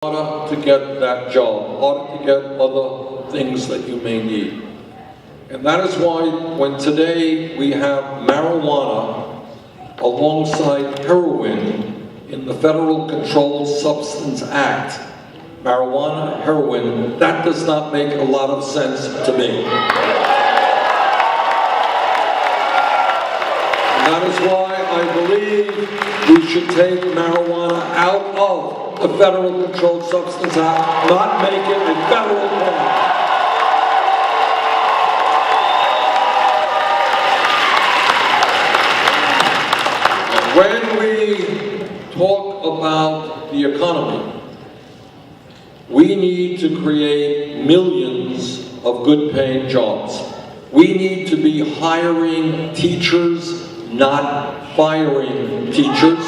harder to get that job, harder to get other things that you may need. And that is why when today we have marijuana alongside heroin in the Federal Controlled Substance Act, marijuana, heroin, that does not make a lot of sense to me. And that is why I believe we should take marijuana out of the Federal Controlled Substance Act, not make it a federal crime. When we talk about the economy, we need to create millions of good-paying jobs. We need to be hiring teachers, not firing teachers.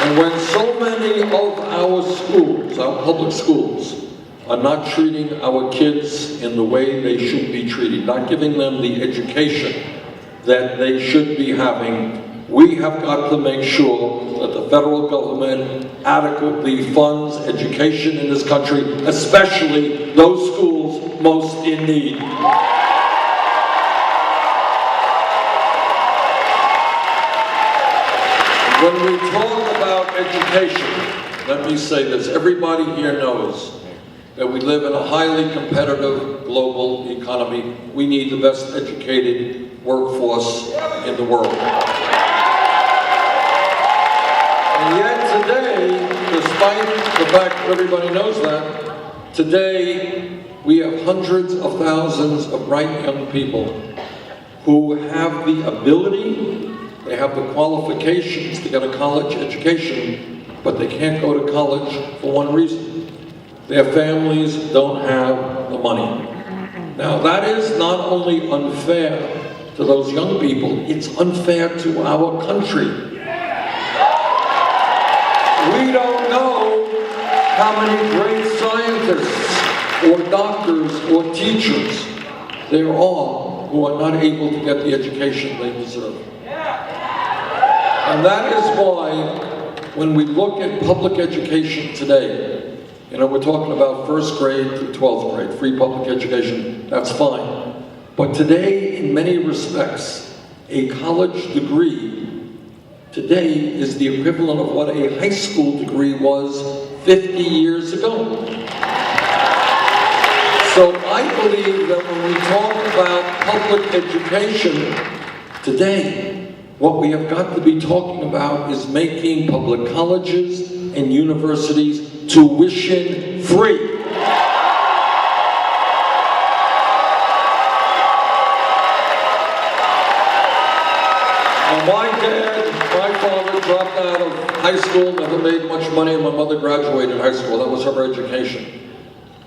And when so many of our schools, our public schools, are not treating our kids in the way they should be treated, not giving them the education that they should be having, we have got to make sure that the federal government adequately funds education in this country, especially those schools most in need. When we talk about education, let me say this, everybody here knows that we live in a highly competitive global economy. We need the best educated workforce in the world. And yet today, despite the fact that everybody knows that, today we have hundreds of thousands of bright young people who have the ability, they have the qualifications to get a college education, but they can't go to college for one reason. Their families don't have the money. Now that is not only unfair to those young people, it's unfair to our country. We don't know how many great scientists or doctors or teachers there are who are not able to get the education they deserve. And that is why when we look at public education today, you know, we're talking about first grade through 12th grade, free public education, that's fine. But today, in many respects, a college degree today is the equivalent of what a high school degree was 50 years ago. So I believe that when we talk about public education today, what we have got to be talking about is making public colleges and universities tuition free. My father dropped out of high school, never made much money, and my mother graduated high school. That was her education.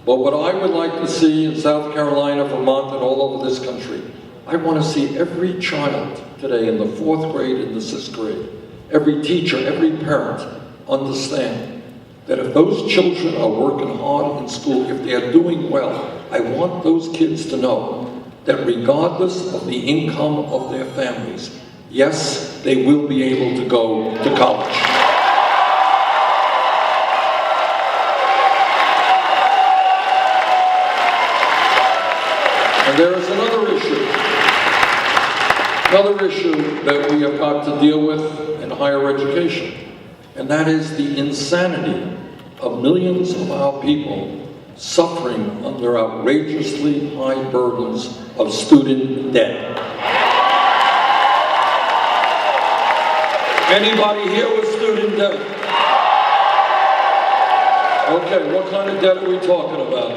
But what I would like to see in South Carolina, Vermont, and all over this country, I want to see every child today in the 4th grade and the 6th grade, every teacher, every parent understand that if those children are working hard in school, if they are doing well, I want those kids to know that regardless of the income of their families, yes, they will be able to go to college. And there is another issue that we have got to deal with in higher education, and that is the insanity of millions of our people suffering under outrageously high burdens of student debt. Anybody here with student debt? Okay, what kind of debt are we talking about?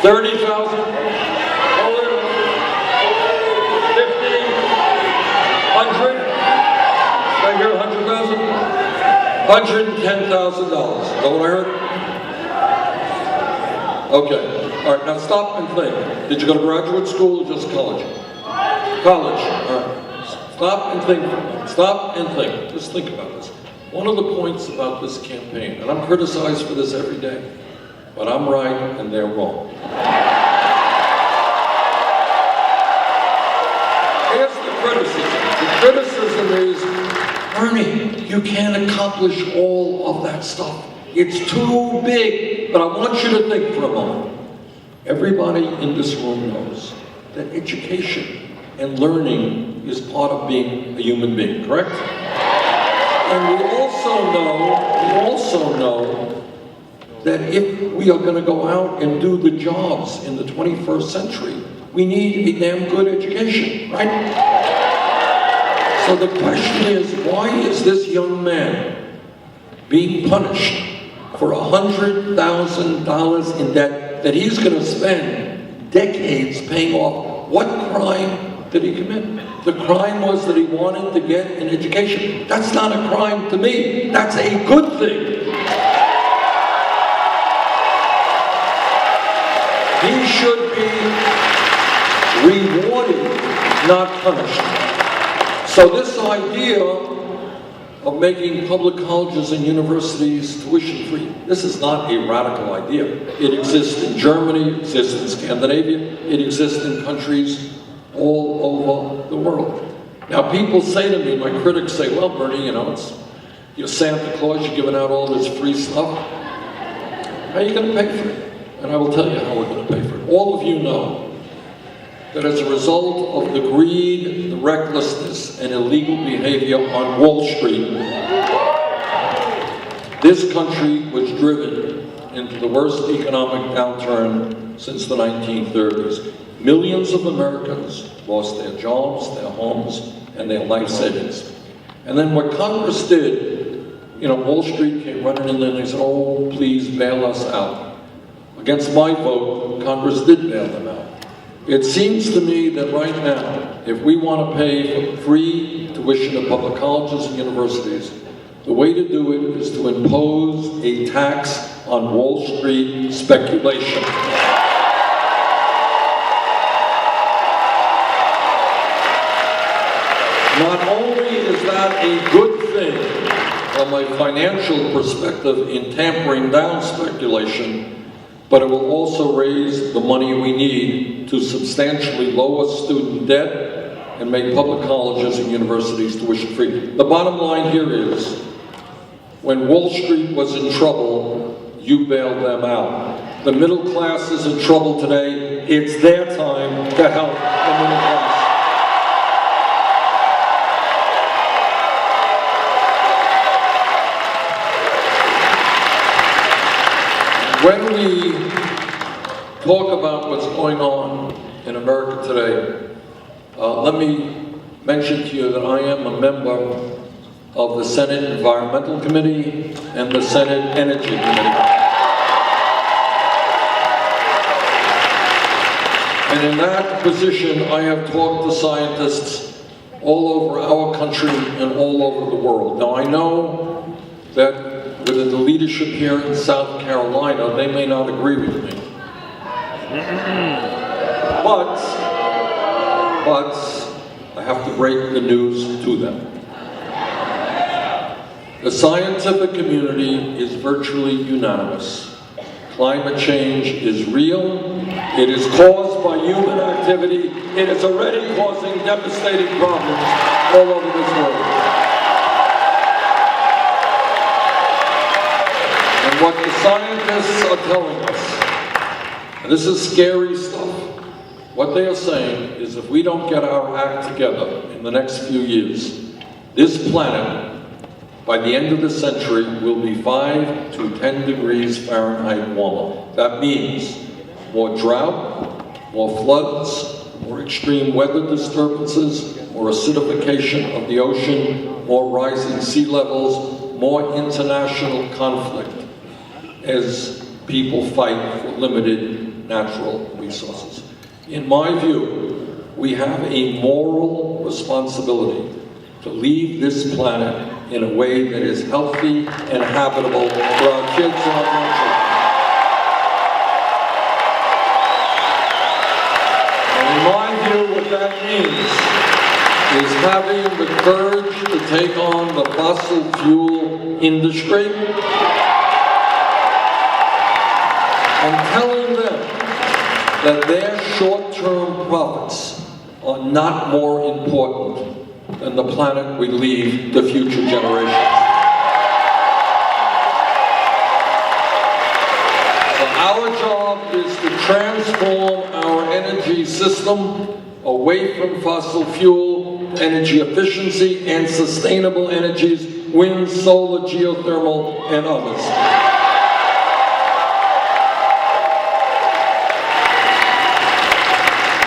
30,000? 100? Did I hear 100,000? $110,000. Is that what I heard? Okay. All right, now stop and think. Did you go to graduate school or just college? College. All right. Stop and think. Stop and think. Just think about this. One of the points about this campaign, and I'm criticized for this every day, but I'm right and they're wrong. Here's the criticism. The criticism is Bernie, you can't accomplish all of that stuff. It's too big. But I want you to think for a moment. Everybody in this room knows that education and learning is part of being a human being, correct? And we also know that if we are going to go out and do the jobs in the 21st century, we need a damn good education, right? So the question is, why is this young man being punished for $100,000 in debt that he's going to spend decades paying off? What crime did he commit? The crime was that he wanted to get an education. That's not a crime to me. That's a good thing. He should be rewarded, not punished. So this idea of making public colleges and universities tuition-free, this is not a radical idea. It exists in Germany, it exists in Scandinavia, it exists in countries all over the world. Now people say to me, my critics say, well, Bernie, you know, you're Santa Claus, you're giving out all this free stuff. How are you going to pay for it? And I will tell you how we're going to pay for it. All of you know that as a result of the greed, the recklessness, and illegal behavior on Wall Street, this country was driven into the worst economic downturn since the 1930s. Millions of Americans lost their jobs, their homes, and their life savings. And then what Congress did, you know, Wall Street came running in there and they said, oh, please bail us out. Against my vote, Congress did bail them out. It seems to me that right now, if we want to pay for free tuition at public colleges and universities, the way to do it is to impose a tax on Wall Street speculation. Not only is that a good thing from a financial perspective in tampering down speculation, but it will also raise the money we need to substantially lower student debt and make public colleges and universities tuition-free. The bottom line here is, when Wall Street was in trouble, you bailed them out. The middle class is in trouble today. It's their time to help the middle class. When we talk about what's going on in America today, let me mention to you that I am a member of the Senate Environmental Committee and the Senate Energy Committee. And in that position, I have talked to scientists all over our country and all over the world. Now, I know that within the leadership here in South Carolina, they may not agree with me. But I have to break the news to them. The scientific community is virtually unanimous. Climate change is real. It is caused by human activity. It is already causing devastating problems all over this world. And what the scientists are telling us, and this is scary stuff, what they are saying is if we don't get our act together in the next few years, this planet, by the end of the century, will be 5 to 10 degrees Fahrenheit warmer. That means more drought, more floods, more extreme weather disturbances, more acidification of the ocean, more rising sea levels, more international conflict as people fight for limited natural resources. In my view, we have a moral responsibility to leave this planet in a way that is healthy and habitable for our kids and our grandchildren. And in my view, what that means is having the courage to take on the fossil fuel industry and telling them that their short-term profits are not more important than the planet we leave to future generations. So our job is to transform our energy system away from fossil fuel, energy efficiency, and sustainable energies, wind, solar, geothermal, and others.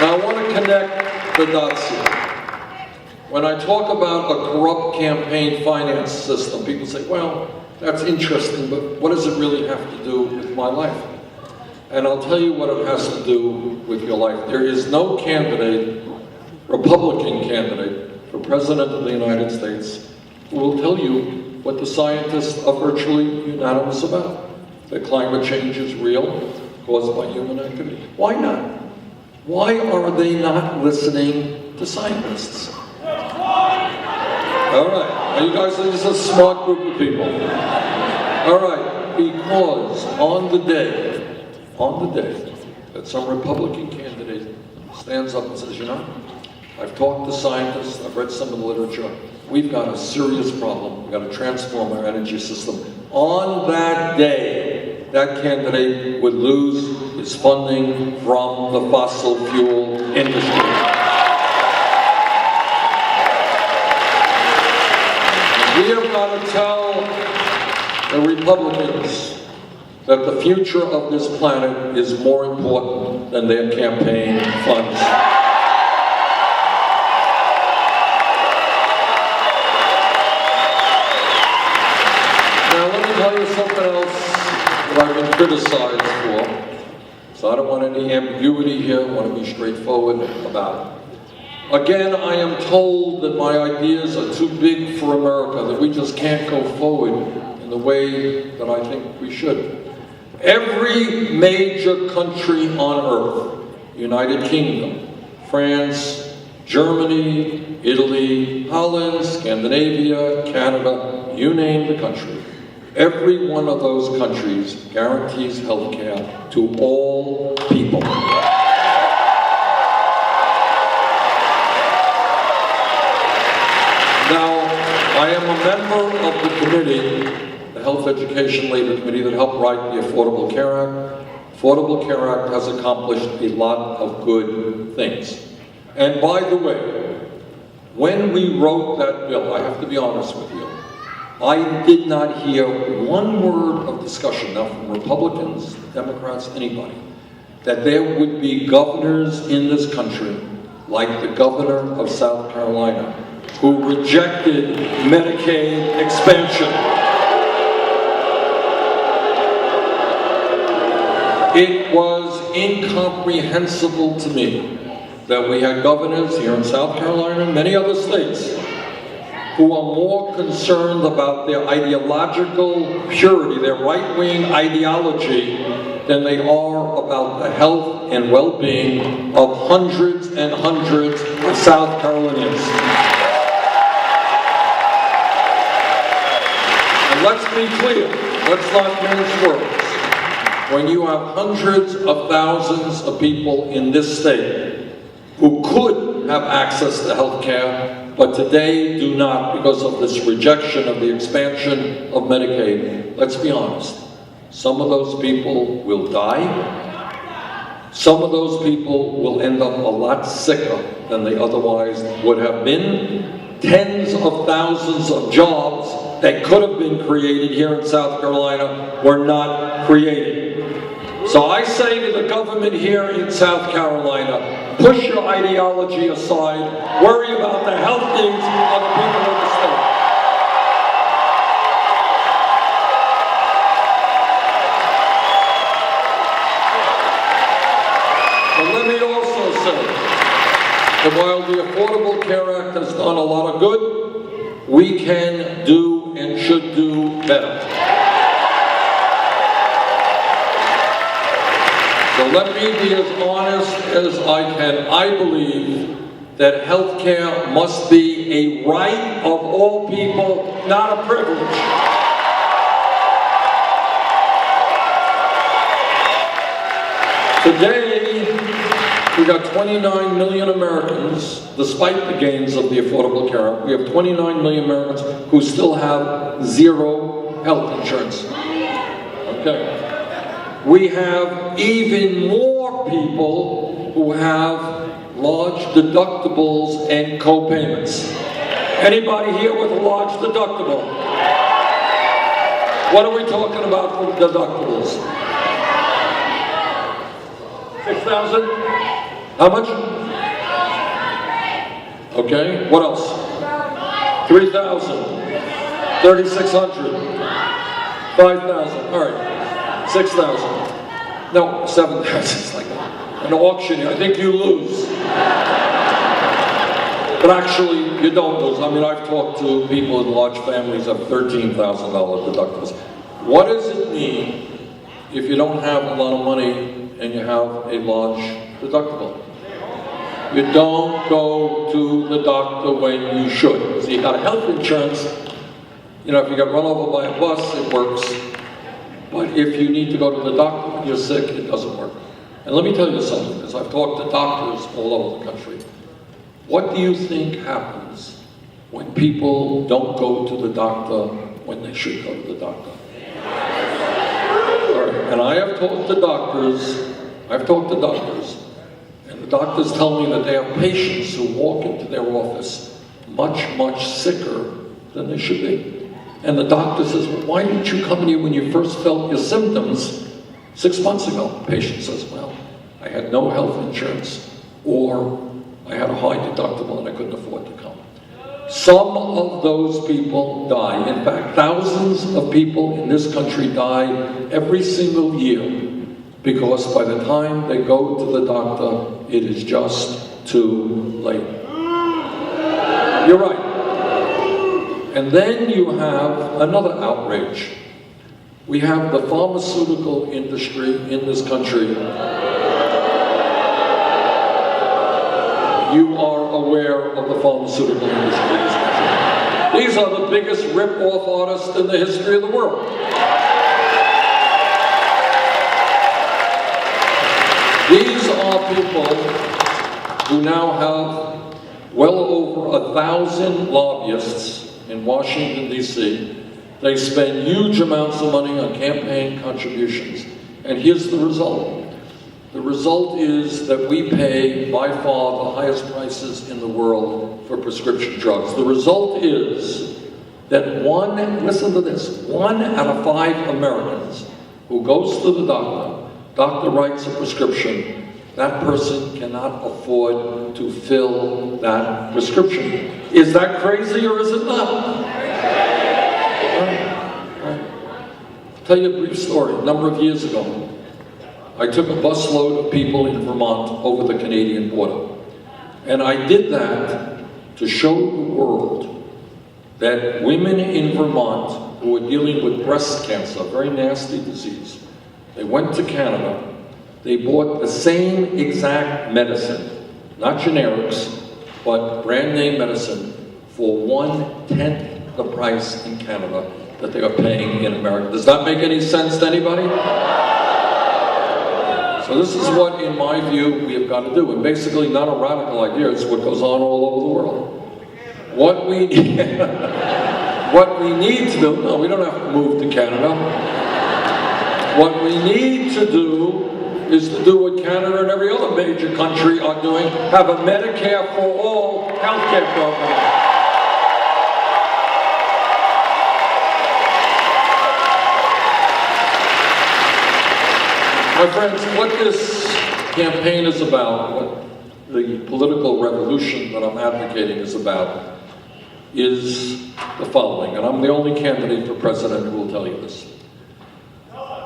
Now I want to connect the dots here. When I talk about a corrupt campaign finance system, people say, well, that's interesting, but what does it really have to do with my life? And I'll tell you what it has to do with your life. There is no candidate, Republican candidate, for President of the United States who will tell you what the scientists are virtually unanimous about. That climate change is real, caused by human activity. Why not? Why are they not listening to scientists? All right, you guys are just a smart group of people. All right, because on the day that some Republican candidate stands up and says, you know, I've talked to scientists, I've read some of the literature, we've got a serious problem, we've got to transform our energy system. On that day, that candidate would lose his funding from the fossil fuel industry. We have got to tell the Republicans that the future of this planet is more important than their campaign funds. Now let me tell you something else that I've been criticized for. So I don't want any ambiguity here, I want to be straightforward about it. Again, I am told that my ideas are too big for America, that we just can't go forward in the way that I think we should. Every major country on earth, United Kingdom, France, Germany, Italy, Holland, Scandinavia, Canada, you name the country, every one of those countries guarantees health care to all people. Now, I am a member of the committee, the Health Education Labor Committee, that helped write the Affordable Care Act. Affordable Care Act has accomplished a lot of good things. And by the way, when we wrote that bill, I have to be honest with you, I did not hear one word of discussion, now from Republicans, Democrats, anybody, that there would be governors in this country, like the governor of South Carolina, who rejected Medicaid expansion. It was incomprehensible to me that we had governors here in South Carolina and many other states who are more concerned about their ideological purity, their right-wing ideology, than they are about the health and well-being of hundreds and hundreds of South Carolinians. And let's be clear, let's not mince words. When you have hundreds of thousands of people in this state who could have access to health care, but today do not because of this rejection of the expansion of Medicaid, let's be honest, some of those people will die. Some of those people will end up a lot sicker than they otherwise would have been. Tens of thousands of jobs that could have been created here in South Carolina were not created. So I say to the government here in South Carolina, push your ideology aside, worry about the health needs of the people of the state. But let me also say that while the Affordable Care Act has done a lot of good, we can do and should do better. So let me be as honest as I can. I believe that health care must be a right of all people, not a privilege. Today, We got 29 million Americans, despite the gains of the Affordable Care Act, we have 29 million Americans who still have zero health insurance. Okay. We have even more people who have large deductibles and co-payments. Anybody here with a large deductible? What are we talking about for deductibles? 6,000? How much? Okay, what else? 3,000, 3,600, 5,000, all right, 6,000. No, 7,000, it's like an auction, I think you lose. But actually, you don't lose. I mean, I've talked to people in large families of $13,000 deductibles. What does it mean if you don't have a lot of money and you have a large deductible? You don't go to the doctor when you should. So you got health insurance, you know, if you get run over by a bus, it works. But if you need to go to the doctor when you're sick, it doesn't work. And let me tell you something, because I've talked to doctors all over the country. What do you think happens when people don't go to the doctor when they should go to the doctor? All right. And I have talked to doctors, and the doctors tell me that they have patients who walk into their office much, much sicker than they should be. And the doctor says, well, why didn't you come here when you first felt your symptoms 6 months ago? The patient says, well, I had no health insurance, or I had a high deductible and I couldn't afford to come. Some of those people die. In fact, thousands of people in this country die every single year because by the time they go to the doctor, it is just too late. You're right. And then you have another outrage. We have the pharmaceutical industry in this country. You are aware of the pharmaceutical industry in this country. These are the biggest rip-off artists in the history of the world. These are people who now have well over 1,000 lobbyists in Washington, D.C. They spend huge amounts of money on campaign contributions. And here's the result. The result is that we pay, by far, the highest prices in the world for prescription drugs. The result is that listen to this, 1 out of 5 Americans who goes to the doctor writes a prescription, that person cannot afford to fill that prescription. Is that crazy or is it not? All right. I'll tell you a brief story. A number of years ago, I took a busload of people in Vermont over the Canadian border. And I did that to show the world that women in Vermont who were dealing with breast cancer, a very nasty disease, they went to Canada, they bought the same exact medicine, not generics, but brand name medicine for 1/10 the price in Canada that they are paying in America. Does that make any sense to anybody? So this is what, in my view, we have got to do. And basically, not a radical idea, it's what goes on all over the world. What we need to do, no, we don't have to move to Canada. What we need to do is to do what Canada and every other major country are doing, have a Medicare for all healthcare program. My friends, what this campaign is about, what the political revolution that I'm advocating is about, is the following, and I'm the only candidate for president who will tell you this.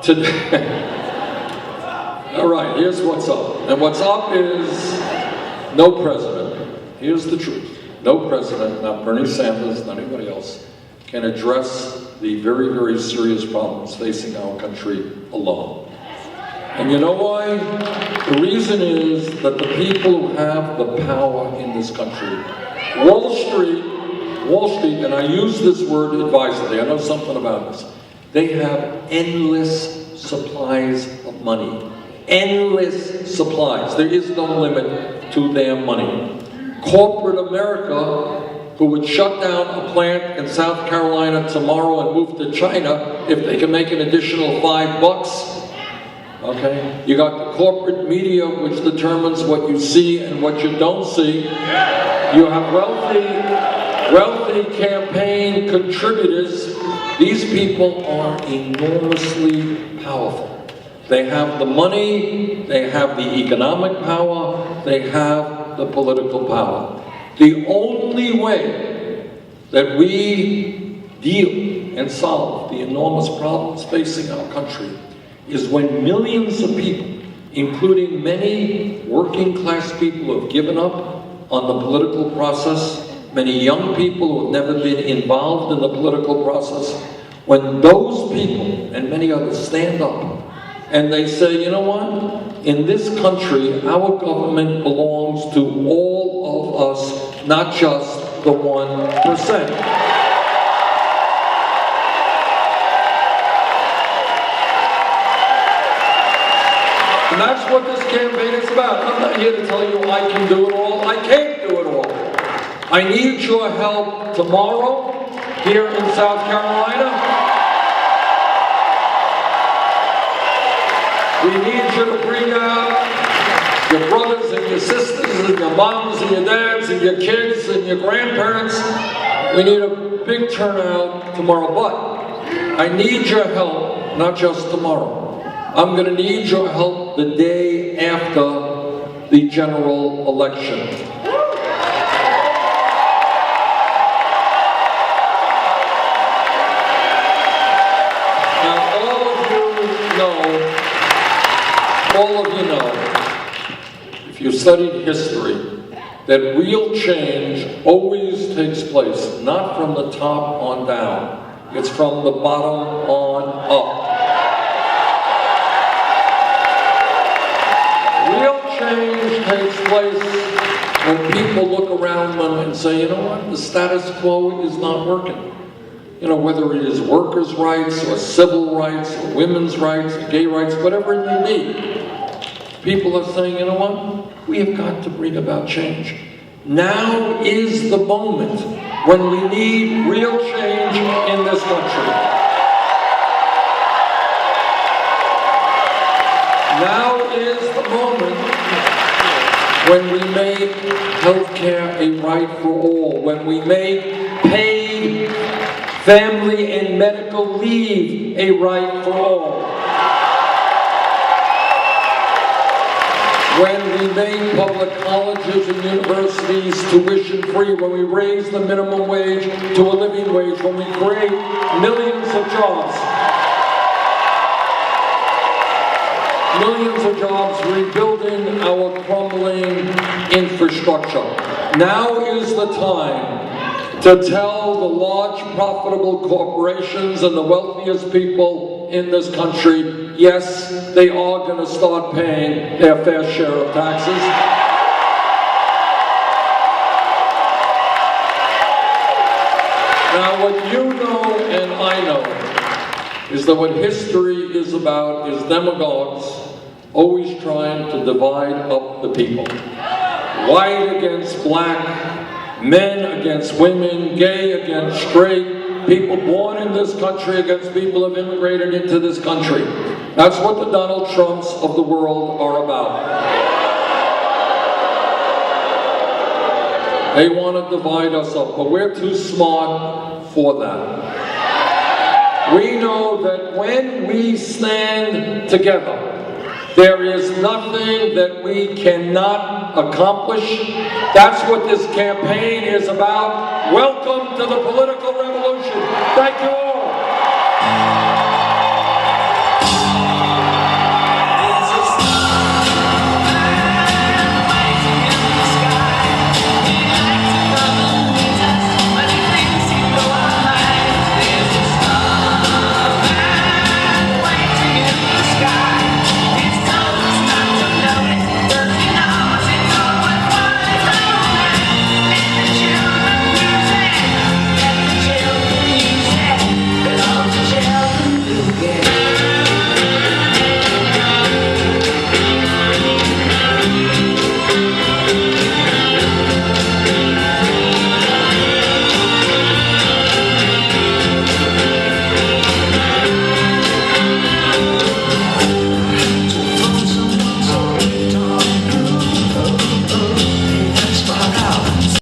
Today, all right, here's what's up. And what's up is no president, here's the truth, no president, not Bernie Sanders, not anybody else, can address the very, very serious problems facing our country alone. And you know why? The reason is that the people who have the power in this country, Wall Street, and I use this word advisedly, I know something about this, they have endless supplies of money. endless supplies. There is no limit to their money. Corporate America, who would shut down a plant in South Carolina tomorrow and move to China if they can make an additional $5. Okay? You got the corporate media, which determines what you see and what you don't see. You have wealthy campaign contributors. These people are enormously powerful. They have the money, they have the economic power, they have the political power. The only way that we deal and solve the enormous problems facing our country is when millions of people, including many working class people who have given up on the political process, many young people who have never been involved in the political process, when those people and many others stand up and they say, you know what? In this country, our government belongs to all of us, not just the 1%. And that's what this campaign is about. I'm not here to tell you I can do it all. I can't do it all. I need your help tomorrow here in South Carolina. We need you to bring out your brothers and your sisters and your moms and your dads and your kids and your grandparents. We need a big turnout tomorrow, but I need your help, not just tomorrow. I'm going to need your help the day after the general election. Now, all of you know, if you studied history, that real change always takes place, not from the top on down. It's from the bottom on up. Real change takes place when people look around them and say, you know what, the status quo is not working. You know, whether it is workers' rights or civil rights or women's rights or gay rights, whatever it may be. People are saying, you know what, we have got to bring about change. Now is the moment when we need real change in this country. Now is the moment when we make healthcare a right for all, when we make paid family and medical leave a right for all. When we make public colleges and universities tuition-free, when we raise the minimum wage to a living wage, when we create millions of jobs. Millions of jobs rebuilding our crumbling infrastructure. Now is the time to tell the large profitable corporations and the wealthiest people in this country, yes, they are going to start paying their fair share of taxes. Now, what you know and I know is that what history is about is demagogues always trying to divide up the people. White against black, men against women, gay against straight, people born in this country against people who have immigrated into this country. That's what the Donald Trumps of the world are about. They want to divide us up, but we're too smart for that. We know that when we stand together, there is nothing that we cannot accomplish. That's what this campaign is about. Welcome to the political revolution. Thank you all.